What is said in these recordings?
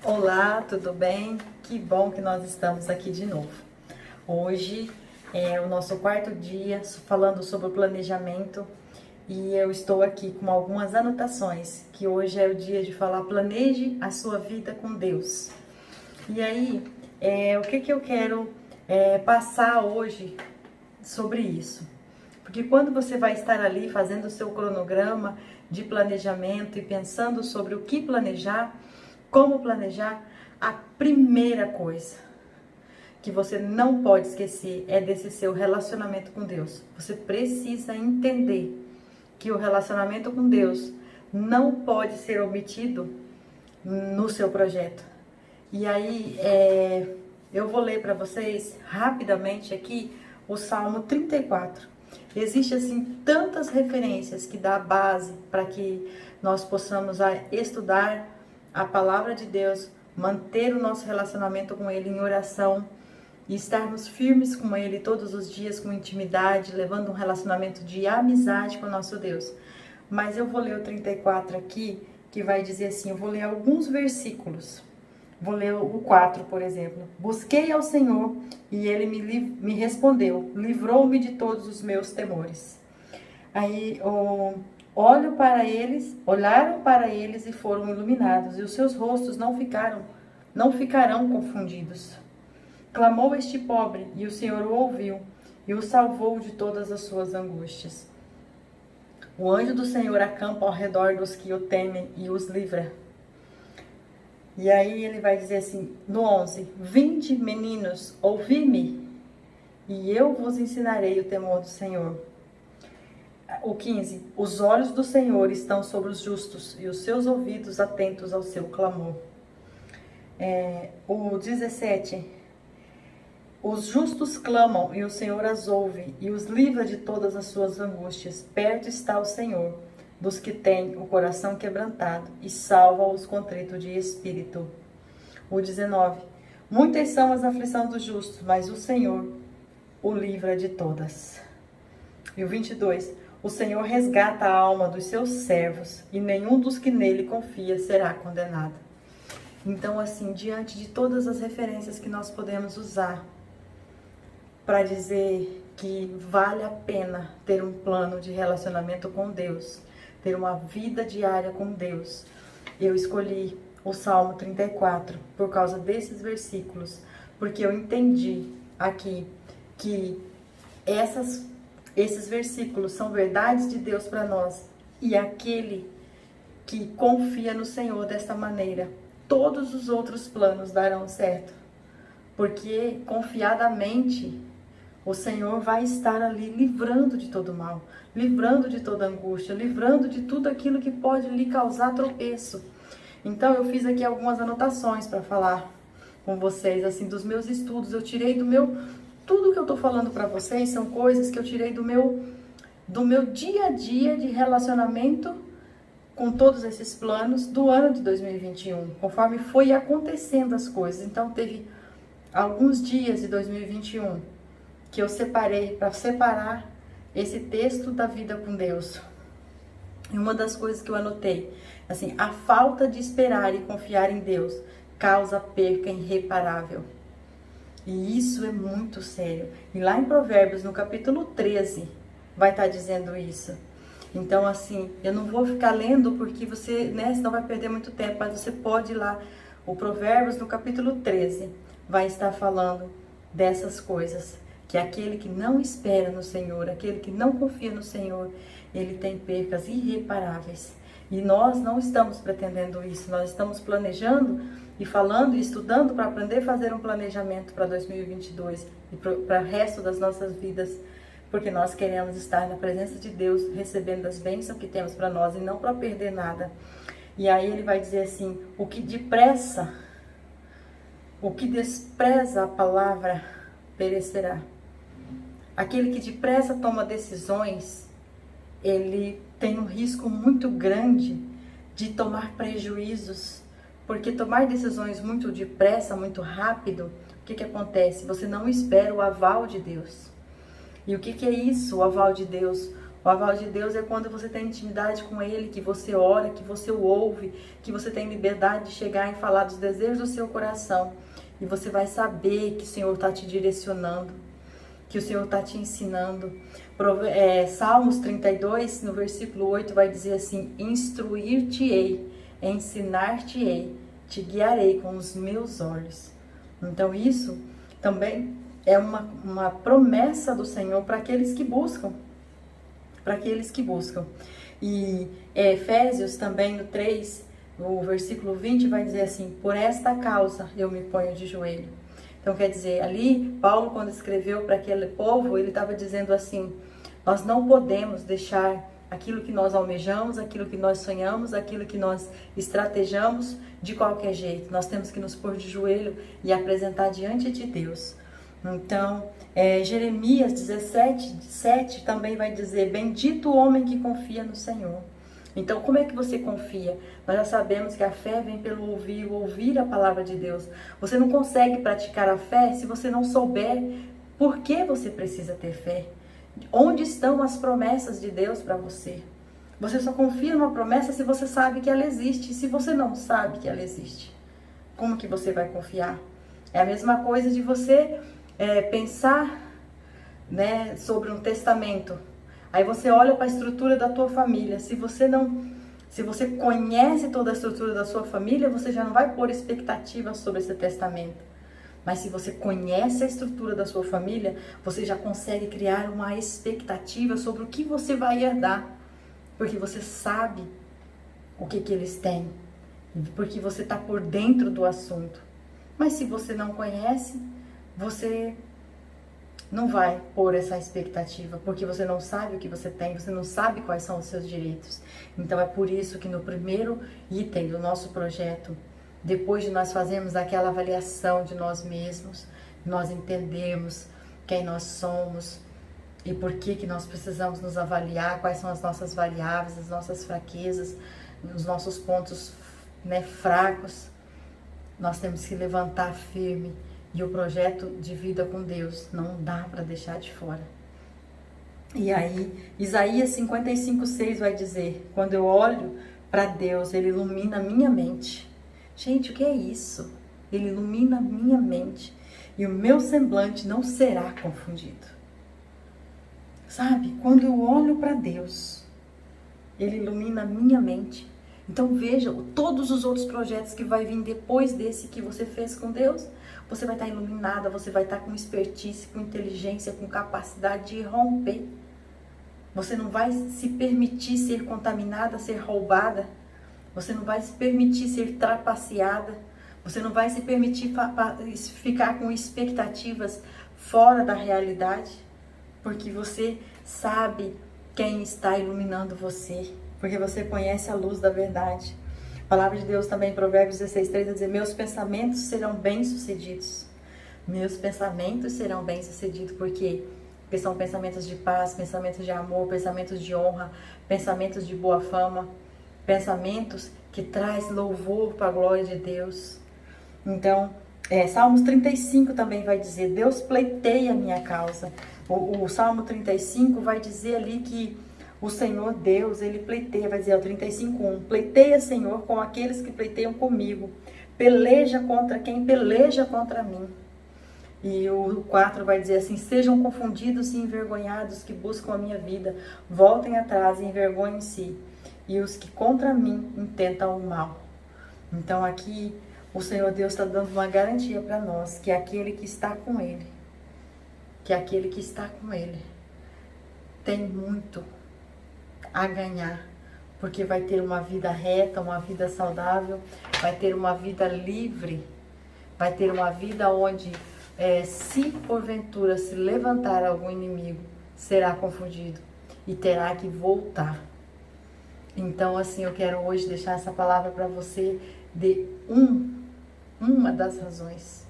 Olá, tudo bem? Que bom que nós estamos aqui de novo. Hoje é o nosso quarto dia falando sobre o planejamento e eu estou aqui com algumas anotações, que hoje é o dia de falar planeje a sua vida com Deus. E aí, o que eu quero passar hoje sobre isso? Porque quando você vai estar ali fazendo o seu cronograma de planejamento e pensando sobre o que planejar, como planejar, a primeira coisa que você não pode esquecer é desse seu relacionamento com Deus. Você precisa entender que o relacionamento com Deus não pode ser omitido no seu projeto. E aí, eu vou ler para vocês rapidamente aqui o Salmo 34. Existe assim tantas referências que dá base para que nós possamos estudar a palavra de Deus, manter o nosso relacionamento com Ele em oração e estarmos firmes com Ele todos os dias com intimidade, levando um relacionamento de amizade com o nosso Deus. Mas eu vou ler o 34 aqui, que vai dizer assim, eu vou ler alguns versículos. Vou ler o 4, por exemplo. Busquei ao Senhor e Ele me respondeu, livrou-me de todos os meus temores. Aí, olharam para eles e foram iluminados, e os seus rostos não ficarão confundidos. Clamou este pobre, e o Senhor o ouviu, e o salvou de todas as suas angústias. O anjo do Senhor acampa ao redor dos que o temem e os livra. E aí ele vai dizer assim, no 11, vinde meninos, ouvi-me, e eu vos ensinarei o temor do Senhor. O 15, os olhos do Senhor estão sobre os justos, e os seus ouvidos atentos ao seu clamor. O 17, os justos clamam, e o Senhor as ouve, e os livra de todas as suas angústias. Perto está o Senhor dos que têm o coração quebrantado, e salva os contritos de espírito. O 19, muitas são as aflições dos justos, mas o Senhor o livra de todas. E o 22, o Senhor resgata a alma dos seus servos, e nenhum dos que nele confia será condenado. Então, assim, diante de todas as referências que nós podemos usar para dizer que vale a pena ter um plano de relacionamento com Deus, ter uma vida diária com Deus, eu escolhi o Salmo 34 por causa desses versículos, porque eu entendi aqui que esses versículos são verdades de Deus para nós, e aquele que confia no Senhor desta maneira, todos os outros planos darão certo, porque confiadamente o Senhor vai estar ali livrando de todo mal, livrando de toda angústia, livrando de tudo aquilo que pode lhe causar tropeço. Então eu fiz aqui algumas anotações para falar com vocês, assim, dos meus estudos. Eu tirei tudo que eu tô falando para vocês são coisas que eu tirei do meu dia a dia de relacionamento com todos esses planos do ano de 2021, conforme foi acontecendo as coisas. Então teve alguns dias de 2021 que eu separei para separar esse texto da vida com Deus. E uma das coisas que eu anotei, assim, a falta de esperar e confiar em Deus causa perca irreparável. E isso é muito sério. E lá em Provérbios, no capítulo 13, vai estar dizendo isso. Então, assim, eu não vou ficar lendo porque você, senão vai perder muito tempo, mas você pode ir lá. O Provérbios, no capítulo 13, vai estar falando dessas coisas. Que aquele que não espera no Senhor, aquele que não confia no Senhor, ele tem percas irreparáveis. E nós não estamos pretendendo isso, nós estamos planejando e falando e estudando para aprender a fazer um planejamento para 2022 e para o resto das nossas vidas, porque nós queremos estar na presença de Deus, recebendo as bênçãos que temos para nós e não para perder nada. E aí ele vai dizer assim, o que despreza a palavra perecerá. Aquele que depressa toma decisões, ele tem um risco muito grande de tomar prejuízos, porque tomar decisões muito depressa, muito rápido, o que acontece? Você não espera o aval de Deus. E o que é isso, o aval de Deus? O aval de Deus é quando você tem intimidade com Ele, que você ora, que você o ouve, que você tem liberdade de chegar e falar dos desejos do seu coração. E você vai saber que o Senhor está te direcionando, que o Senhor está te ensinando. Salmos 32, no versículo 8, vai dizer assim: instruir-te-ei, ensinar-te-ei, te guiarei com os meus olhos. Então isso também é uma promessa do Senhor para aqueles que buscam. Para aqueles que buscam. E Efésios também, no 3, no versículo 20, vai dizer assim: por esta causa eu me ponho de joelho. Então quer dizer, ali, Paulo, quando escreveu para aquele povo, ele estava dizendo assim: nós não podemos deixar aquilo que nós almejamos, aquilo que nós sonhamos, aquilo que nós estrategamos de qualquer jeito. Nós temos que nos pôr de joelho e apresentar diante de Deus. Então, Jeremias 17:7 também vai dizer: bendito o homem que confia no Senhor. Então, como é que você confia? Nós já sabemos que a fé vem pelo ouvir a palavra de Deus. Você não consegue praticar a fé se você não souber por que você precisa ter fé. Onde estão as promessas de Deus para você? Você só confia numa promessa se você sabe que ela existe. E se você não sabe que ela existe, como que você vai confiar? É a mesma coisa de você pensar, né, sobre um testamento. Aí você olha para a estrutura da tua família. Se você conhece toda a estrutura da sua família, você já não vai pôr expectativas sobre esse testamento. Mas se você conhece a estrutura da sua família, você já consegue criar uma expectativa sobre o que você vai herdar. Porque você sabe o que eles têm. Porque você está por dentro do assunto. Mas se você não conhece, você não vai pôr essa expectativa, porque você não sabe o que você tem, você não sabe quais são os seus direitos. Então é por isso que no primeiro item do nosso projeto, depois de nós fazermos aquela avaliação de nós mesmos, nós entendemos quem nós somos e por que nós precisamos nos avaliar, quais são as nossas variáveis, as nossas fraquezas, os nossos pontos, né, fracos, nós temos que levantar firme. E o projeto de vida com Deus não dá para deixar de fora. E aí, Isaías 55:6 vai dizer: quando eu olho para Deus, Ele ilumina a minha mente. Gente, o que é isso? Ele ilumina a minha mente. E o meu semblante não será confundido. Sabe? Quando eu olho para Deus, Ele ilumina a minha mente. Então veja, todos os outros projetos que vai vir depois desse que você fez com Deus, você vai estar iluminada, você vai estar com expertise, com inteligência, com capacidade de romper. Você não vai se permitir ser contaminada, ser roubada. Você não vai se permitir ser trapaceada. Você não vai se permitir ficar com expectativas fora da realidade. Porque você sabe quem está iluminando você. Porque você conhece a luz da verdade. A palavra de Deus também, em Provérbios 16:3, vai dizer: meus pensamentos serão bem-sucedidos. Meus pensamentos serão bem-sucedidos. Por quê? Porque são pensamentos de paz, pensamentos de amor, pensamentos de honra, pensamentos de boa fama, pensamentos que traz louvor para a glória de Deus. Então, Salmos 35 também vai dizer: Deus pleiteia a minha causa. O Salmo 35 vai dizer ali que o Senhor Deus, Ele pleiteia, vai dizer, o 35:1, pleiteia, Senhor, com aqueles que pleiteiam comigo. Peleja contra quem peleja contra mim. E o 4 vai dizer assim: sejam confundidos e envergonhados que buscam a minha vida. Voltem atrás e envergonhem-se. E os que contra mim intentam o mal. Então aqui o Senhor Deus está dando uma garantia para nós, que aquele que está com Ele, tem muito a ganhar, porque vai ter uma vida reta, uma vida saudável, vai ter uma vida livre, vai ter uma vida onde, se porventura se levantar algum inimigo, será confundido e terá que voltar. Então, assim, eu quero hoje deixar essa palavra para você de uma das razões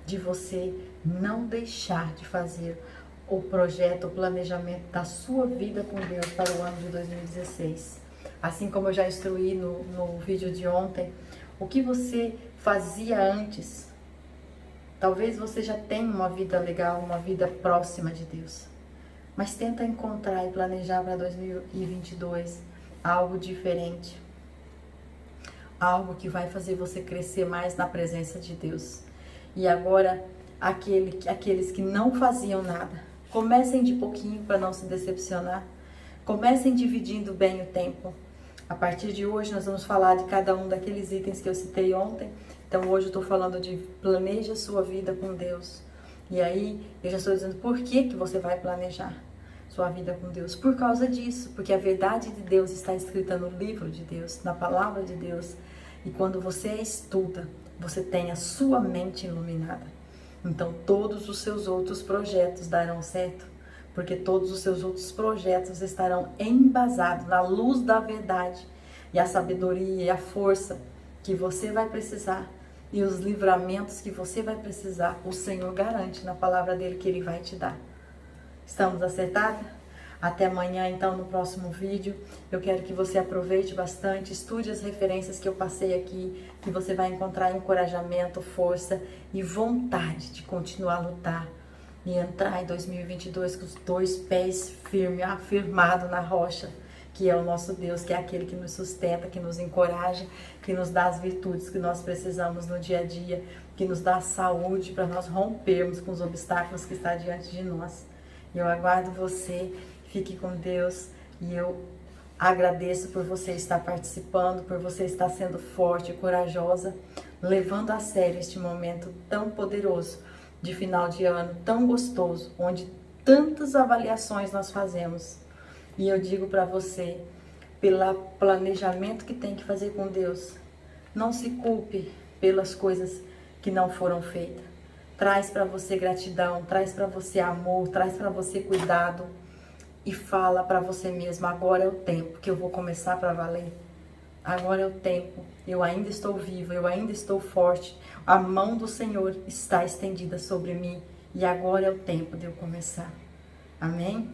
de você não deixar de fazer o projeto, o planejamento da sua vida com Deus para o ano de 2016. Assim como eu já instruí no vídeo de ontem, o que você fazia antes. Talvez você já tenha uma vida legal, uma vida próxima de Deus. mas tenta encontrar e planejar para 2022 algo diferente. Algo que vai fazer você crescer mais na presença de Deus. E agora, aqueles que não faziam nada, comecem de pouquinho para não se decepcionar. Comecem dividindo bem o tempo. A partir de hoje nós vamos falar de cada um daqueles itens que eu citei ontem. Então hoje eu estou falando de planeje a sua vida com Deus. E aí eu já estou dizendo por que você vai planejar sua vida com Deus. Por causa disso, porque a verdade de Deus está escrita no livro de Deus, na palavra de Deus. E quando você estuda, você tem a sua mente iluminada. Então todos os seus outros projetos darão certo. Porque todos os seus outros projetos estarão embasados na luz da verdade e a sabedoria e a força que você vai precisar e os livramentos que você vai precisar, o Senhor garante na palavra dele que ele vai te dar. Estamos acertados? Até amanhã, então, no próximo vídeo. Eu quero que você aproveite bastante, estude as referências que eu passei aqui, que você vai encontrar encorajamento, força e vontade de continuar a lutar. E entrar em 2022 com os 2 pés firmes, afirmados na rocha, que é o nosso Deus, que é aquele que nos sustenta, que nos encoraja, que nos dá as virtudes que nós precisamos no dia a dia, que nos dá saúde para nós rompermos com os obstáculos que estão diante de nós. Eu aguardo você, fique com Deus e eu agradeço por você estar participando, por você estar sendo forte e corajosa, levando a sério este momento tão poderoso de final de ano, tão gostoso, onde tantas avaliações nós fazemos. E eu digo para você, pelo planejamento que tem que fazer com Deus, não se culpe pelas coisas que não foram feitas. Traz para você gratidão, traz para você amor, traz para você cuidado e fala para você mesmo, agora é o tempo que eu vou começar para valer. Agora é o tempo, eu ainda estou viva, eu ainda estou forte, a mão do Senhor está estendida sobre mim e agora é o tempo de eu começar. Amém?